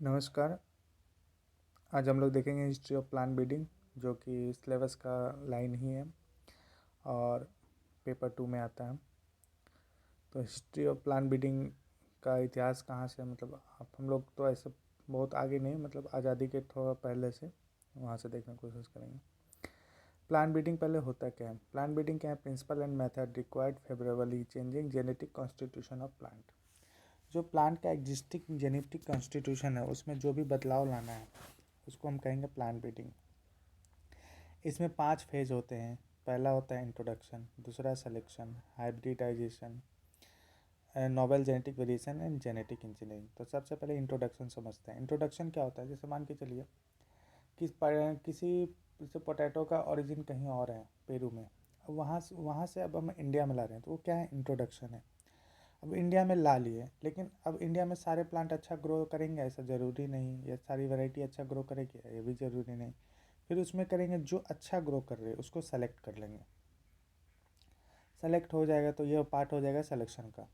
नमस्कार। आज हम लोग देखेंगे हिस्ट्री ऑफ प्लांट ब्रीडिंग, जो कि सिलेबस का लाइन ही है और पेपर 2 में आता है। तो हिस्ट्री ऑफ प्लांट ब्रीडिंग का इतिहास कहाँ से, मतलब आप हम लोग तो ऐसे बहुत आगे नहीं, मतलब आज़ादी के थोड़ा पहले से वहाँ से देखने की कोशिश करेंगे। प्लांट ब्रीडिंग पहले होता क्या है? प्लांट ब्रीडिंग क्या है? Principle and method required favourably changing genetic constitution of plant. जो प्लांट का एग्जिस्टिंग जेनेटिक कॉन्स्टिट्यूशन है उसमें जो भी बदलाव लाना है उसको हम कहेंगे प्लांट ब्रीडिंग। इसमें 5 फेज होते हैं। पहला होता है इंट्रोडक्शन, दूसरा selection, hybridization, novel genetic variation and genetic engineering. तो सबसे पहले इंट्रोडक्शन समझते हैं। इंट्रोडक्शन क्या होता है? जैसे मान के चलिए किसी जैसे पोटैटो का ओरिजिन कहीं और है, पेरू में, अब वहाँ से अब हम इंडिया में ला रहे हैं, तो वो क्या है? इंट्रोडक्शन है। अब इंडिया में ला लिए, लेकिन अब इंडिया में सारे प्लांट अच्छा ग्रो करेंगे ऐसा ज़रूरी नहीं, या सारी वैरायटी अच्छा ग्रो करेगी ये भी ज़रूरी नहीं। फिर उसमें करेंगे जो अच्छा ग्रो कर रहे हैं उसको सेलेक्ट कर लेंगे। सेलेक्ट हो जाएगा तो ये पार्ट हो जाएगा सिलेक्शन का।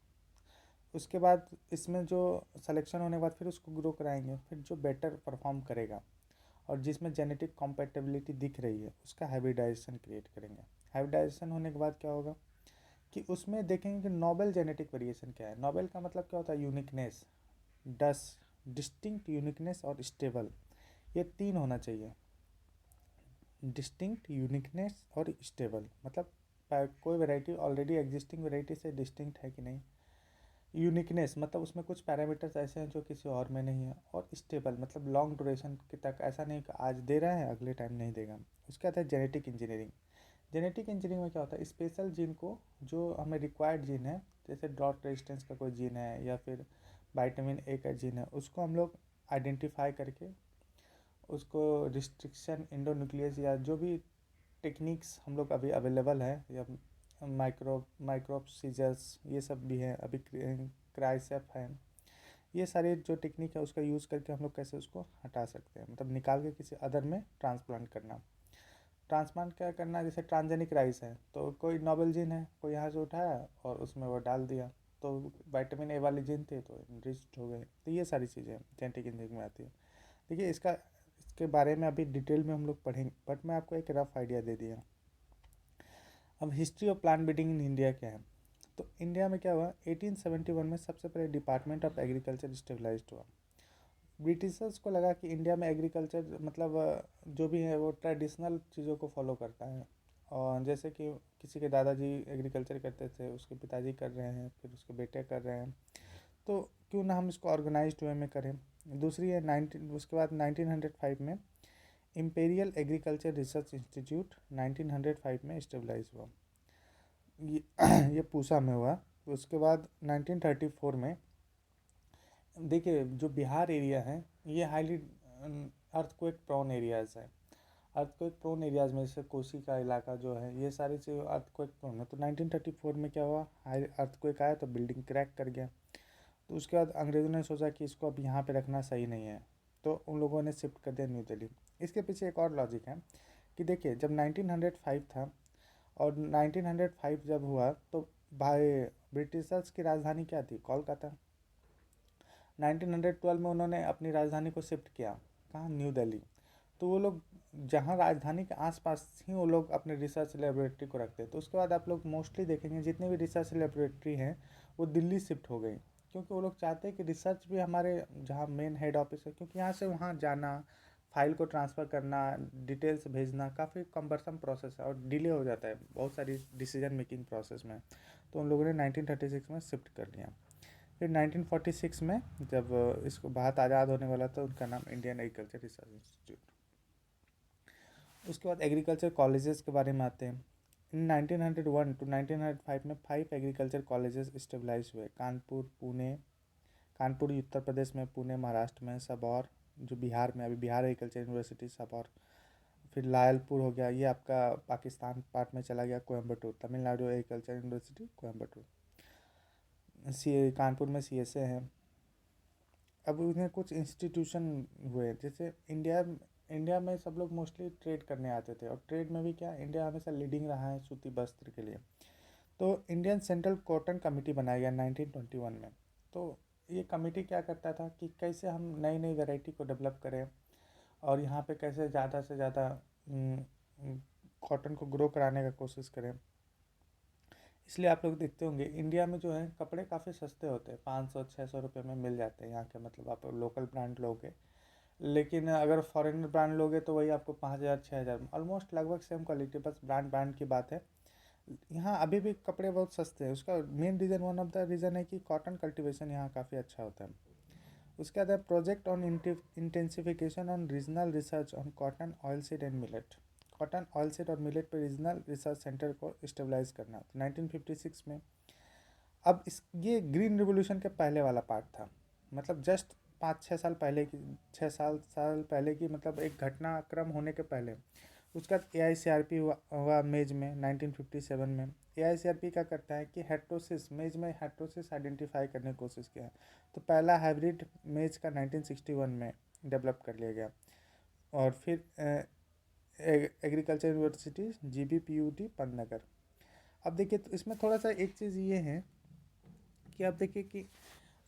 उसके बाद इसमें जो सिलेक्शन होने के बाद फिर उसको ग्रो कराएंगे, फिर जो बेटर परफॉर्म करेगा और जिसमें जेनेटिक कॉम्पेटेबिलिटी दिख रही है उसका हाइब्रिडाइजेशन क्रिएट करेंगे। हाइब्रिडाइजेशन होने के बाद क्या होगा कि उसमें देखेंगे कि नोबेल जेनेटिक वेरिएशन क्या है। नोबेल का मतलब क्या होता है? यूनिकनेस, डस डिस्टिंक्ट, यूनिकनेस और स्टेबल, ये 3 होना चाहिए। डिस्टिंक्ट, यूनिकनेस और स्टेबल मतलब कोई वैरायटी ऑलरेडी एग्जिस्टिंग वैरायटी से डिस्टिंक्ट है कि नहीं। यूनिकनेस मतलब उसमें कुछ पैरामीटर्स ऐसे हैं जो किसी और में नहीं है। और स्टेबल मतलब लॉन्ग ड्यूरेशन के तक, ऐसा नहीं कि आज दे रहा है अगले टाइम नहीं देगा। उसके बाद है जेनेटिक इंजीनियरिंग। जेनेटिक इंजीनियरिंग में क्या होता है? स्पेशल जीन को, जो हमें रिक्वायर्ड जीन है, जैसे ड्रॉट रेजिस्टेंस का कोई जीन है या फिर विटामिन ए का जीन है, उसको हम लोग आइडेंटिफाई करके उसको रिस्ट्रिक्शन इंडोन्यूक्लियस या जो भी टेक्निक्स हम लोग अभी अवेलेबल है, या माइक्रोब सीजर्स ये सब भी हैं अभी, क्राइसेप है, ये सारी जो टेक्निक है उसका यूज़ करके हम लोग कैसे उसको हटा सकते हैं, मतलब निकाल के किसी अदर में ट्रांसप्लांट करना। ट्रांसप्लांट क्या करना है? जैसे ट्रांसजेनिक राइस है, तो कोई नोबेल जीन है, कोई यहाँ से उठाया और उसमें वो डाल दिया, तो विटामिन ए वाली जीन थी तो इनरिच्ड हो गए। तो ये सारी चीज़ें जेनेटिक इंजीनियरिंग में आती है। देखिए इसके बारे में अभी डिटेल में हम लोग पढ़ेंगे, बट मैं आपको एक रफ आइडिया दे दिया। अब history of plant breeding in India क्या है? तो इंडिया में क्या हुआ, 1871 में सबसे पहले डिपार्टमेंट ऑफ एग्रीकल्चर स्टेबलाइज हुआ। ब्रिटिशर्स को लगा कि इंडिया में एग्रीकल्चर मतलब जो भी है वो ट्रेडिशनल चीज़ों को फॉलो करता है, और जैसे कि किसी के दादाजी एग्रीकल्चर करते थे, उसके पिताजी कर रहे हैं, फिर उसके बेटे कर रहे हैं, तो क्यों ना हम इसको ऑर्गेनाइज्ड वे में करें। दूसरी है उसके बाद 1905 में इम्पेरियल एग्रीकल्चर रिसर्च इंस्टीट्यूट 1905 में स्टेबलाइज हुआ, ये ये पूसा में हुआ। उसके बाद 1934 में, देखिए जो बिहार एरिया है ये हाईली अर्थक्वेक प्रोन एरियाज है। अर्थक्वेक प्रोन एरियाज में जैसे कोसी का इलाका जो है, ये सारी चीज़ अर्थक्वेक प्रोन है। तो 1934 में क्या हुआ, हाई अर्थक्वेक आया तो बिल्डिंग क्रैक कर गया। तो उसके बाद अंग्रेज़ों ने सोचा कि इसको अब यहाँ पे रखना सही नहीं है, तो उन लोगों ने शिफ्ट कर दिया न्यू दिल्ली। इसके पीछे एक और लॉजिक है कि देखिए जब 1905 था और 1905 जब हुआ तो भाई ब्रिटिशर्स की राजधानी क्या थी? कोलकाता। 1912 में उन्होंने अपनी राजधानी को शिफ्ट किया, कहाँ? न्यू दिल्ली। तो वो लोग जहाँ राजधानी के आसपास ही वो लोग अपने रिसर्च लेबोरेटरी को रखते हैं। तो उसके बाद आप लोग मोस्टली देखेंगे जितने भी रिसर्च लेबोरेटरी हैं वो दिल्ली शिफ्ट हो गई, क्योंकि वो लोग चाहते हैं कि रिसर्च भी हमारे जहाँ मेन हेड ऑफिस है, क्योंकि यहाँ से वहाँ जाना, फाइल को ट्रांसफ़र करना, डिटेल्स भेजना काफ़ी कम्बरसम प्रोसेस है और डिले हो जाता है बहुत सारी डिसीजन मेकिंग प्रोसेस में। तो उन लोगों ने 1936 में शिफ्ट कर लिया। फिर 1946 में जब इसको भारत आज़ाद होने वाला था, उनका नाम इंडियन एग्रीकल्चर रिसर्च इंस्टीट्यूट। उसके बाद एग्रीकल्चर कॉलेजेस के बारे में आते हैं। इन 1901 टू 1905 में 5 एग्रीकल्चर कॉलेजेस स्टेबलाइज हुए। कानपुर उत्तर प्रदेश में, पुणे महाराष्ट्र में, सबौर जो बिहार में, अभी बिहार एग्रीकल्चर यूनिवर्सिटी सबौर। फिर लायलपुर हो गया, ये आपका पाकिस्तान पार्ट में चला गया, कोयम्बटूर। Tamil Nadu agriculture university Coimbatore. कानपुर में CSA है। अब उन्हें कुछ इंस्टीट्यूशन हुए, जैसे इंडिया में सब लोग मोस्टली ट्रेड करने आते थे, और ट्रेड में भी क्या, इंडिया हमेशा लीडिंग रहा है सूती वस्त्र के लिए। तो इंडियन सेंट्रल कॉटन कमेटी बनाया गया 1921 में। तो ये कमेटी क्या करता था कि कैसे हम नई नई वैरायटी को डेवलप करें और यहाँ पे कैसे ज़्यादा से ज़्यादा कॉटन को ग्रो कराने का कोशिश करें। इसलिए आप लोग देखते होंगे इंडिया में जो है कपड़े काफ़ी सस्ते होते हैं, 500-600 रुपये में मिल जाते हैं यहाँ के, मतलब आप लोकल ब्रांड लोगे। लेकिन अगर फॉरेनर ब्रांड लोगे तो वही आपको 5,000-6,000 ऑलमोस्ट लगभग सेम क्वालिटी, बस ब्रांड की बात है। यहाँ अभी भी कपड़े बहुत सस्ते हैं। उसका main reason, one of the reason है कि कॉटन कल्टीवेशन यहाँ काफ़ी अच्छा होता है। उसके बाद है project on intensification on regional research on cotton oil seed and millet. Cotton oil seed और मिलेट पर रीजनल रिसर्च सेंटर को स्टेबलाइज करना, तो 1956 में। अब ये ग्रीन रिवोल्यूशन के पहले वाला पार्ट था, मतलब जस्ट 5-6 साल पहले की, 6 साल पहले की, मतलब एक घटनाक्रम होने के पहले। उसके बाद AICRP हुआ मेज में 1957 में। AICRP क्या करता है कि हेट्रोसिस, मेज में हेट्रोसिस आइडेंटिफाई करने की कोशिश किया। तो पहला हाइब्रिड मेज का 1961 में डेवलप कर लिया गया। और फिर एग्रीकल्चर यूनिवर्सिटी GBPUT पन्नगर। अब देखिए तो इसमें थोड़ा सा एक चीज़ ये है कि आप देखिए कि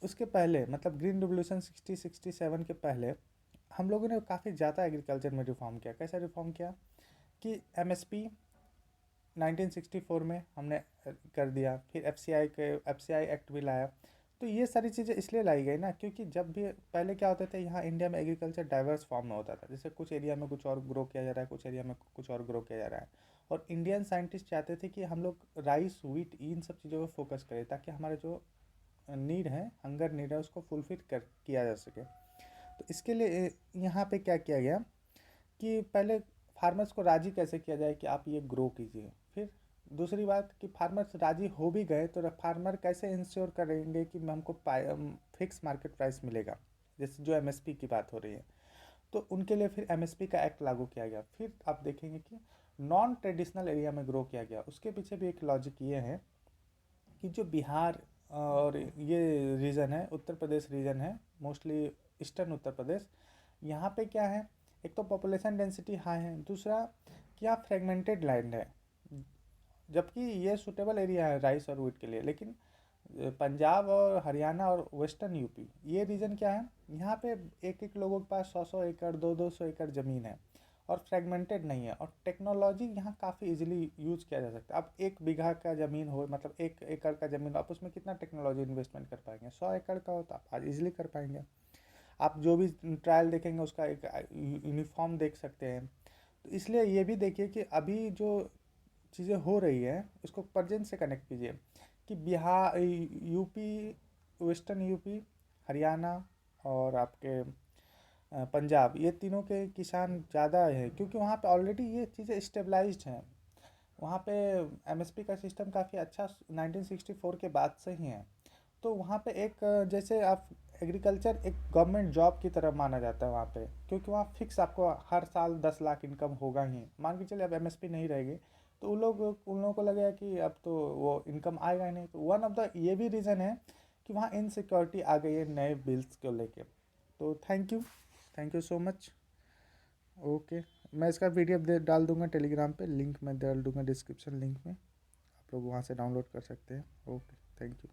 उसके पहले, मतलब ग्रीन रिवोल्यूशन 67 के पहले हम लोगों ने काफ़ी ज़्यादा एग्रीकल्चर में रिफॉर्म किया। कैसा रिफॉर्म किया कि MSP 1964 में हमने कर दिया, फिर FCI एक्ट भी लाया। तो ये सारी चीज़ें इसलिए लाई गई ना, क्योंकि जब भी पहले क्या होता था, यहाँ इंडिया में एग्रीकल्चर डाइवर्स फॉर्म में होता था। जैसे कुछ एरिया में कुछ और ग्रो किया जा रहा है, कुछ एरिया में कुछ और ग्रो किया जा रहा है। और इंडियन साइंटिस्ट चाहते थे कि हम लोग राइस, व्हीट, इन सब चीज़ों पर फोकस करें, ताकि हमारे जो नीड है, हंगर नीड है, उसको फुलफिल किया जा सके। तो इसके लिए यहाँ पे क्या किया गया कि पहले फार्मर्स को राज़ी कैसे किया जाए कि आप ये ग्रो कीजिए। फिर दूसरी बात कि फार्मर्स राज़ी हो भी गए तो फार्मर कैसे इंश्योर करेंगे कि हमको फिक्स मार्केट प्राइस मिलेगा, जैसे जो MSP की बात हो रही है। तो उनके लिए फिर MSP का एक्ट लागू किया गया। फिर आप देखेंगे कि नॉन ट्रेडिशनल एरिया में ग्रो किया गया। उसके पीछे भी एक लॉजिक ये है कि जो बिहार और ये रीजन है, उत्तर प्रदेश रीजन है, मोस्टली ईस्टर्न उत्तर प्रदेश, यहाँ पे क्या है, एक तो पॉपुलेशन डेंसिटी हाई है, दूसरा कि यहाँ फ्रेगमेंटेड लैंड है, जबकि ये सूटेबल एरिया है राइस और व्हीट के लिए। लेकिन पंजाब और हरियाणा और वेस्टर्न यूपी, ये रीजन क्या है, यहाँ पे एक एक लोगों के पास 100-100 एकड़, 200-200 एकड़ ज़मीन है और फ्रेगमेंटेड नहीं है। और टेक्नोलॉजी यहाँ काफ़ी इजीली यूज़ किया जा सकता है। अब 1 बीघा का ज़मीन हो, मतलब 1 एकड़ का ज़मीन, आप उसमें कितना टेक्नोलॉजी इन्वेस्टमेंट कर पाएंगे? 100 एकड़ का हो तो आप आज ईजिली कर पाएंगे। आप जो भी ट्रायल देखेंगे उसका एक यूनिफॉर्म देख सकते हैं। तो इसलिए ये भी देखिए कि अभी जो चीज़ें हो रही है उसको प्रेजेंट से कनेक्ट कीजिए कि Bihar, UP, western UP, Haryana और आपके पंजाब, ये तीनों के किसान ज़्यादा है, क्योंकि वहाँ पे ऑलरेडी ये चीज़ें स्टेबलाइज्ड हैं। वहाँ पे MSP का सिस्टम काफ़ी अच्छा 1964 के बाद से ही है। तो वहाँ पे एक जैसे आप एग्रीकल्चर एक गवर्नमेंट जॉब की तरह माना जाता है वहाँ पे, क्योंकि वहाँ फिक्स आपको हर साल 10 लाख इनकम होगा ही। मान के चलिए अब MSP नहीं रहेगी तो उन लोगों को लगेगा कि अब तो वो इनकम आएगा ही नहीं। तो वन ऑफ द ये भी रीज़न है कि वहाँ इनसिक्योरिटी आ गई है नए बिल्स को लेके। तो thank you so much. Okay, मैं इसका PDF डाल दूंगा टेलीग्राम पे, लिंक मैं डाल दूंगा डिस्क्रिप्शन लिंक में, आप लोग वहाँ से डाउनलोड कर सकते हैं। Okay, thank you.